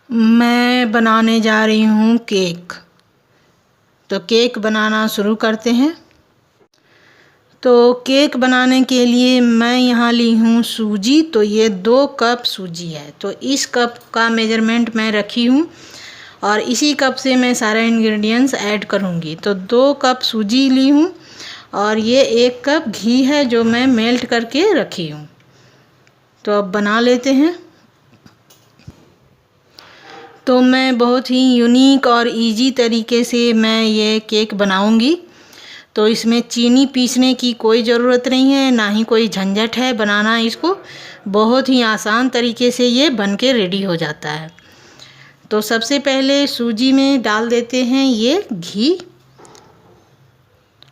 मैं बनाने जा रही हूँ केक। तो केक बनाना शुरू करते हैं। तो केक बनाने के लिए मैं यहाँ ली हूँ सूजी। तो ये 2 कप सूजी है। तो इस कप का मेजरमेंट मैं रखी हूँ और इसी कप से मैं सारा इंग्रेडिएंट्स ऐड करूँगी। तो 2 कप सूजी ली हूँ और ये 1 कप घी है जो मैं मेल्ट करके रखी हूँ। तो अब बना लेते हैं। तो मैं बहुत ही यूनिक और इजी तरीके से मैं ये केक बनाऊंगी। तो इसमें चीनी पीसने की कोई ज़रूरत नहीं है, ना ही कोई झंझट है बनाना इसको। बहुत ही आसान तरीके से ये बन के रेडी हो जाता है। तो सबसे पहले सूजी में डाल देते हैं ये घी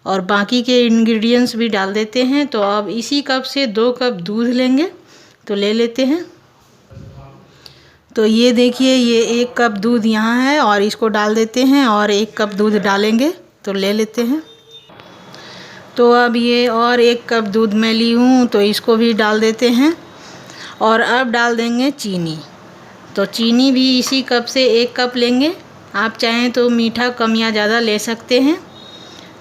और बाकी के इंग्रेडिएंट्स भी डाल देते हैं। तो अब इसी कप से 2 कप दूध लेंगे। तो ले लेते हैं। तो ये देखिए, ये 1 कप दूध यहाँ है और इसको डाल देते हैं और 1 कप दूध डालेंगे। तो ले लेते हैं। तो अब ये और 1 कप दूध मैं ली हूँ तो इसको भी डाल देते हैं और अब डाल देंगे चीनी। तो चीनी भी इसी कप से 1 कप लेंगे। आप चाहें तो मीठा कम या ज़्यादा ले सकते हैं।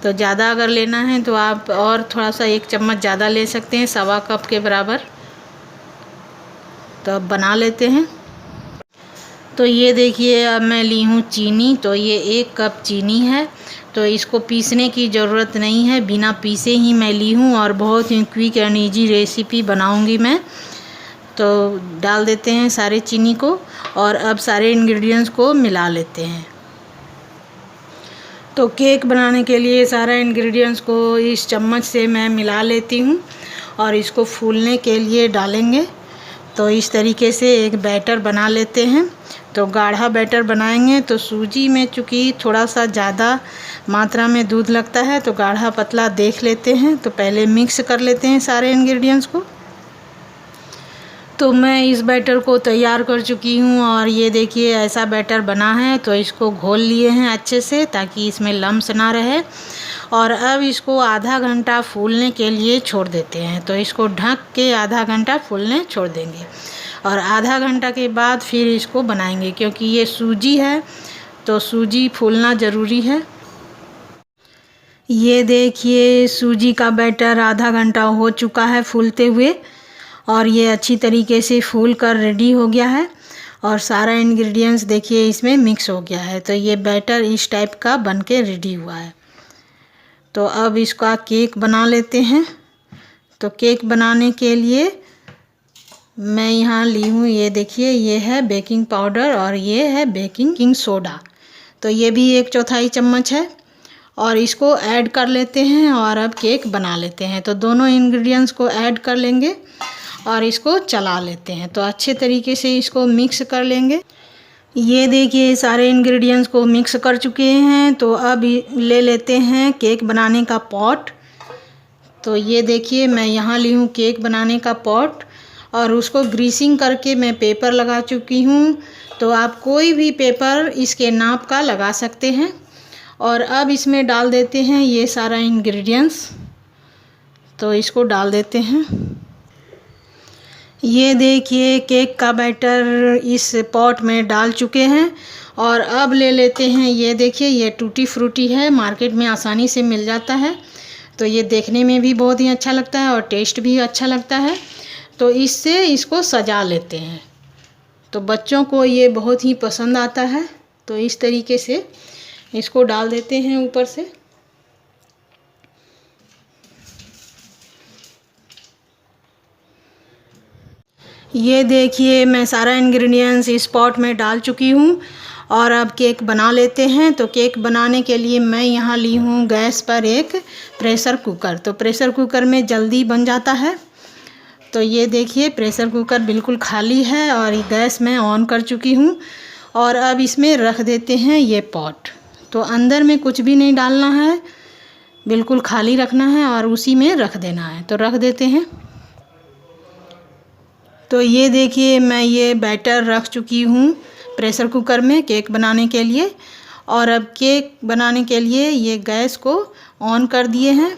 तो ज़्यादा अगर लेना है तो आप और थोड़ा सा 1 चम्मच ज़्यादा ले सकते हैं, 1.25 कप के बराबर। तो अब बना लेते हैं। तो ये देखिए, अब मैं ली हूँ चीनी। तो ये 1 कप चीनी है। तो इसको पीसने की ज़रूरत नहीं है, बिना पीसे ही मैं ली हूँ और बहुत ही क्विक एंड ईजी रेसिपी बनाऊँगी मैं। तो डाल देते हैं सारे चीनी को और अब सारे इंग्रेडिएंट्स को मिला लेते हैं। तो केक बनाने के लिए सारा इंग्रेडिएंट्स को इस चम्मच से मैं मिला लेती हूँ और इसको फूलने के लिए डालेंगे। तो इस तरीके से एक बैटर बना लेते हैं। तो गाढ़ा बैटर बनाएंगे। तो सूजी में चूँकि थोड़ा सा ज़्यादा मात्रा में दूध लगता है तो गाढ़ा पतला देख लेते हैं। तो पहले मिक्स कर लेते हैं सारे इंग्रेडिएंट्स को। तो मैं इस बैटर को तैयार कर चुकी हूँ और ये देखिए ऐसा बैटर बना है। तो इसको घोल लिए हैं अच्छे से ताकि इसमें लम्स ना रहे और अब इसको आधा घंटा फूलने के लिए छोड़ देते हैं। तो इसको ढक के आधा घंटा फूलने छोड़ देंगे और आधा घंटा के बाद फिर इसको बनाएंगे, क्योंकि ये सूजी है तो सूजी फूलना ज़रूरी है। ये देखिए, सूजी का बैटर आधा घंटा हो चुका है फूलते हुए और ये अच्छी तरीके से फूल कर रेडी हो गया है और सारा इंग्रेडिएंट्स देखिए इसमें मिक्स हो गया है। तो ये बैटर इस टाइप का बन के रेडी हुआ है। तो अब इसका केक बना लेते हैं। तो केक बनाने के लिए मैं यहाँ ली हूँ, ये देखिए, ये है बेकिंग पाउडर और ये है बेकिंग सोडा। तो ये भी 1/4 चम्मच है और इसको ऐड कर लेते हैं और अब केक बना लेते हैं। तो दोनों इंग्रेडिएंट्स को ऐड कर लेंगे और इसको चला लेते हैं। तो अच्छे तरीके से इसको मिक्स कर लेंगे। ये देखिए, सारे इंग्रेडिएंट्स को मिक्स कर चुके हैं। तो अब ले लेते हैं केक बनाने का पॉट। तो ये देखिए, मैं यहाँ ली हूँ केक बनाने का पॉट और उसको ग्रीसिंग करके मैं पेपर लगा चुकी हूँ। तो आप कोई भी पेपर इसके नाप का लगा सकते हैं और अब इसमें डाल देते हैं ये सारा इंग्रेडिएंट्स। तो इसको डाल देते हैं। ये देखिए, केक का बैटर इस पॉट में डाल चुके हैं और अब ले लेते हैं, ये देखिए, ये टूटी फ्रूटी है, मार्केट में आसानी से मिल जाता है। तो ये देखने में भी बहुत ही अच्छा लगता है और टेस्ट भी अच्छा लगता है। तो इससे इसको सजा लेते हैं। तो बच्चों को ये बहुत ही पसंद आता है। तो इस तरीके से इसको डाल देते हैं ऊपर से। ये देखिए, मैं सारा इंग्रेडिएंट्स इस पॉट में डाल चुकी हूँ और अब केक बना लेते हैं। तो केक बनाने के लिए मैं यहाँ ली हूँ गैस पर एक प्रेशर कुकर। तो प्रेशर कुकर में जल्दी बन जाता है। तो ये देखिए, प्रेशर कुकर बिल्कुल खाली है और गैस मैं ऑन कर चुकी हूँ और अब इसमें रख देते हैं ये पॉट। तो अंदर में कुछ भी नहीं डालना है, बिल्कुल खाली रखना है और उसी में रख देना है। तो रख देते हैं। तो ये देखिए, मैं ये बैटर रख चुकी हूँ प्रेशर कुकर में केक बनाने के लिए और अब केक बनाने के लिए ये गैस को ऑन कर दिए हैं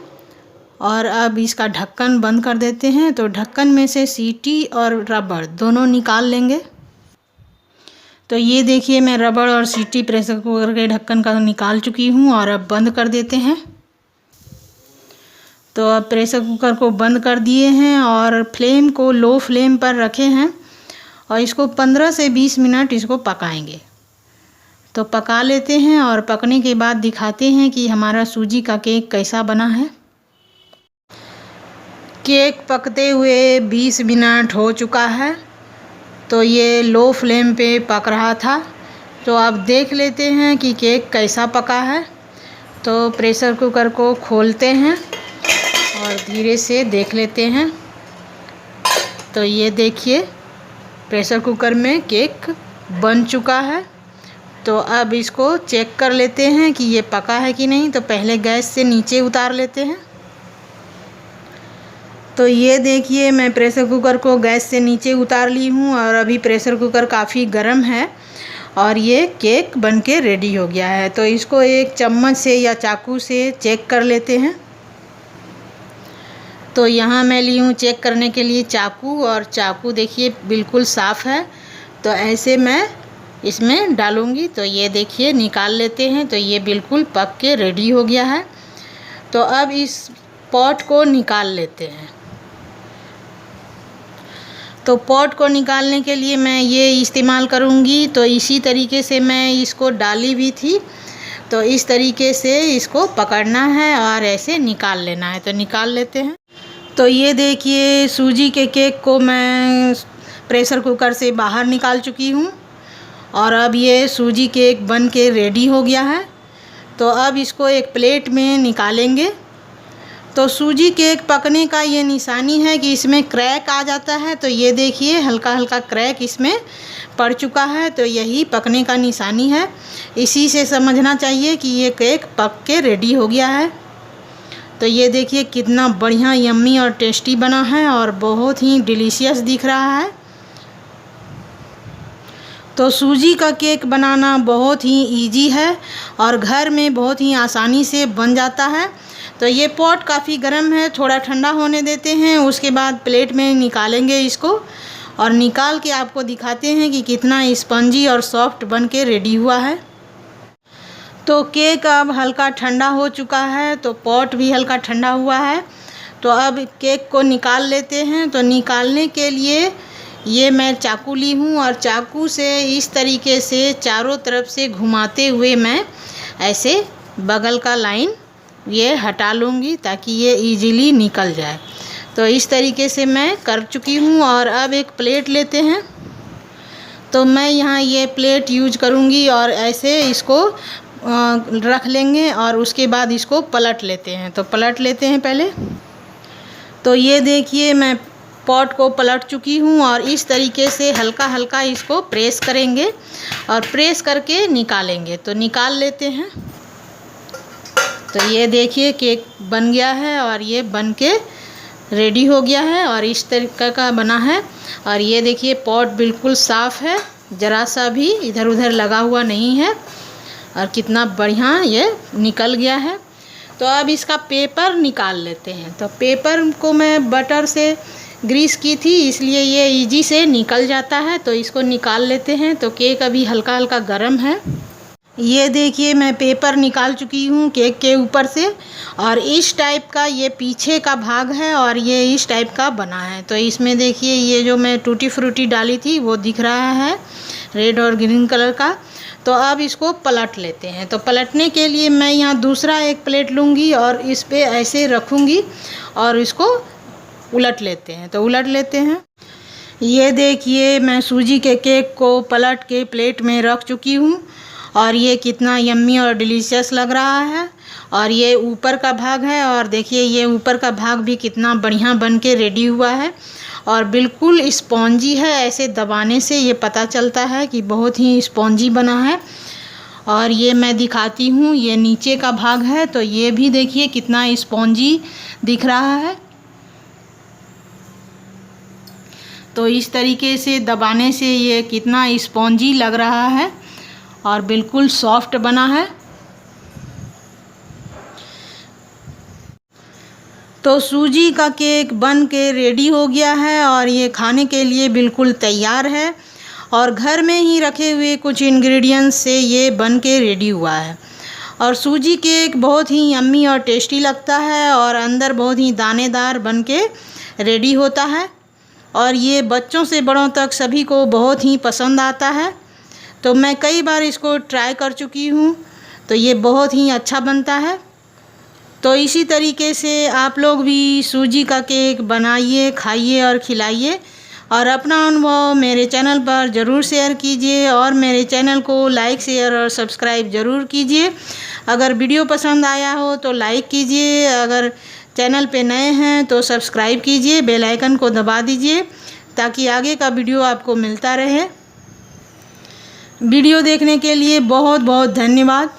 और अब इसका ढक्कन बंद कर देते हैं। तो ढक्कन में से सीटी और रबड़ दोनों निकाल लेंगे। तो ये देखिए मैं रबड़ और सीटी प्रेशर कुकर के ढक्कन का निकाल चुकी हूँ और अब बंद कर देते हैं। तो अब प्रेशर कुकर को बंद कर दिए हैं और फ्लेम को लो फ्लेम पर रखे हैं और इसको 15 से 20 मिनट इसको पकाएंगे। तो पका लेते हैं और पकने के बाद दिखाते हैं कि हमारा सूजी का केक कैसा बना है। केक पकते हुए 20 मिनट हो चुका है। तो ये लो फ्लेम पे पक रहा था। तो अब देख लेते हैं कि केक कैसा पका है। तो प्रेशर कुकर को खोलते हैं और धीरे से देख लेते हैं। तो ये देखिए प्रेशर कुकर में केक बन चुका है। तो अब इसको चेक कर लेते हैं कि ये पका है कि नहीं। तो पहले गैस से नीचे उतार लेते हैं। तो ये देखिए मैं प्रेशर कुकर को गैस से नीचे उतार ली हूँ और अभी प्रेशर कुकर काफ़ी गर्म है और ये केक बनके रेडी हो गया है। तो इसको एक चम्मच से या चाकू से चेक कर लेते हैं। तो यहाँ मैं ली हूँ चेक करने के लिए चाकू और चाकू देखिए बिल्कुल साफ़ है। तो ऐसे मैं इसमें डालूँगी। तो ये देखिए निकाल लेते हैं। तो ये बिल्कुल पक के रेडी हो गया है। तो अब इस पॉट को निकाल लेते हैं। तो पॉट को निकालने के लिए मैं ये इस्तेमाल करूँगी। तो इसी तरीके से मैं इसको डाली भी थी। तो इस तरीके से इसको पकड़ना है और ऐसे निकाल लेना है। तो निकाल लेते हैं। तो ये देखिए सूजी के केक को मैं प्रेशर कुकर से बाहर निकाल चुकी हूँ और अब ये सूजी केक बन के रेडी हो गया है। तो अब इसको एक प्लेट में निकालेंगे। तो सूजी केक पकने का ये निशानी है कि इसमें क्रैक आ जाता है। तो ये देखिए हल्का हल्का क्रैक इसमें पड़ चुका है। तो यही पकने का निशानी है। इसी से समझना चाहिए कि ये केक पक के रेडी हो गया है। तो ये देखिए कितना बढ़िया यम्मी और टेस्टी बना है और बहुत ही डिलीशियस दिख रहा है। तो सूजी का केक बनाना बहुत ही इजी है और घर में बहुत ही आसानी से बन जाता है। तो ये पॉट काफ़ी गर्म है, थोड़ा ठंडा होने देते हैं। उसके बाद प्लेट में निकालेंगे इसको और निकाल के आपको दिखाते हैं कि कितना स्पंजी और सॉफ्ट बन के रेडी हुआ है। तो केक अब हल्का ठंडा हो चुका है। तो पॉट भी हल्का ठंडा हुआ है। तो अब केक को निकाल लेते हैं। तो निकालने के लिए ये मैं चाकू ली हूँ और चाकू से इस तरीके से चारों तरफ से घुमाते हुए मैं ऐसे बगल का लाइन ये हटा लूँगी ताकि ये इजीली निकल जाए। तो इस तरीके से मैं कर चुकी हूँ और अब एक प्लेट लेते हैं। तो मैं यहाँ ये प्लेट यूज करूँगी और ऐसे इसको रख लेंगे और उसके बाद इसको पलट लेते हैं। तो पलट लेते हैं पहले। तो ये देखिए मैं पॉट को पलट चुकी हूँ और इस तरीके से हल्का हल्का इसको प्रेस करेंगे और प्रेस करके निकालेंगे। तो निकाल लेते हैं। तो ये देखिए केक बन गया है और ये बन के रेडी हो गया है और इस तरीके का बना है। और ये देखिए पॉट बिल्कुल साफ़ है, ज़रा सा भी इधर उधर लगा हुआ नहीं है और कितना बढ़िया ये निकल गया है। तो अब इसका पेपर निकाल लेते हैं। तो पेपर को मैं बटर से ग्रीस की थी इसलिए ये इजी से निकल जाता है। तो इसको निकाल लेते हैं। तो केक अभी हल्का हल्का गर्म है। ये देखिए मैं पेपर निकाल चुकी हूँ केक के ऊपर से और इस टाइप का ये पीछे का भाग है और ये इस टाइप का बना है। तो इसमें देखिए ये जो मैं टूटी फ्रूटी डाली थी वो दिख रहा है रेड और ग्रीन कलर का। तो अब इसको पलट लेते हैं। तो पलटने के लिए मैं यहाँ दूसरा एक प्लेट लूँगी और इस पे ऐसे रखूँगी और इसको उलट लेते हैं। तो उलट लेते हैं। ये देखिए मैं सूजी के केक को पलट के प्लेट में रख चुकी हूँ और ये कितना यम्मी और डिलीशियस लग रहा है। और ये ऊपर का भाग है और देखिए ये ऊपर का भाग भी कितना बढ़िया बन के रेडी हुआ है और बिल्कुल स्पॉन्जी है। ऐसे दबाने से ये पता चलता है कि बहुत ही स्पॉन्जी बना है। और ये मैं दिखाती हूँ, ये नीचे का भाग है। तो ये भी देखिए कितना स्पॉन्जी दिख रहा है। तो इस तरीके से दबाने से ये कितना स्पॉन्जी लग रहा है और बिल्कुल सॉफ्ट बना है। तो सूजी का केक बन के रेडी हो गया है और ये खाने के लिए बिल्कुल तैयार है। और घर में ही रखे हुए कुछ इंग्रेडिएंट्स से ये बन के रेडी हुआ है। और सूजी केक बहुत ही यम्मी और टेस्टी लगता है और अंदर बहुत ही दानेदार बन के रेडी होता है और ये बच्चों से बड़ों तक सभी को बहुत ही पसंद आता है। तो मैं कई बार इसको ट्राई कर चुकी हूँ, तो ये बहुत ही अच्छा बनता है। तो इसी तरीके से आप लोग भी सूजी का केक बनाइए, खाइए और खिलाइए और अपना अनुभव मेरे चैनल पर ज़रूर शेयर कीजिए और मेरे चैनल को लाइक, शेयर और सब्सक्राइब ज़रूर कीजिए। अगर वीडियो पसंद आया हो तो लाइक कीजिए, अगर चैनल पे नए हैं तो सब्सक्राइब कीजिए, बेल आइकन को दबा दीजिए ताकि आगे का वीडियो आपको मिलता रहे। वीडियो देखने के लिए बहुत बहुत धन्यवाद।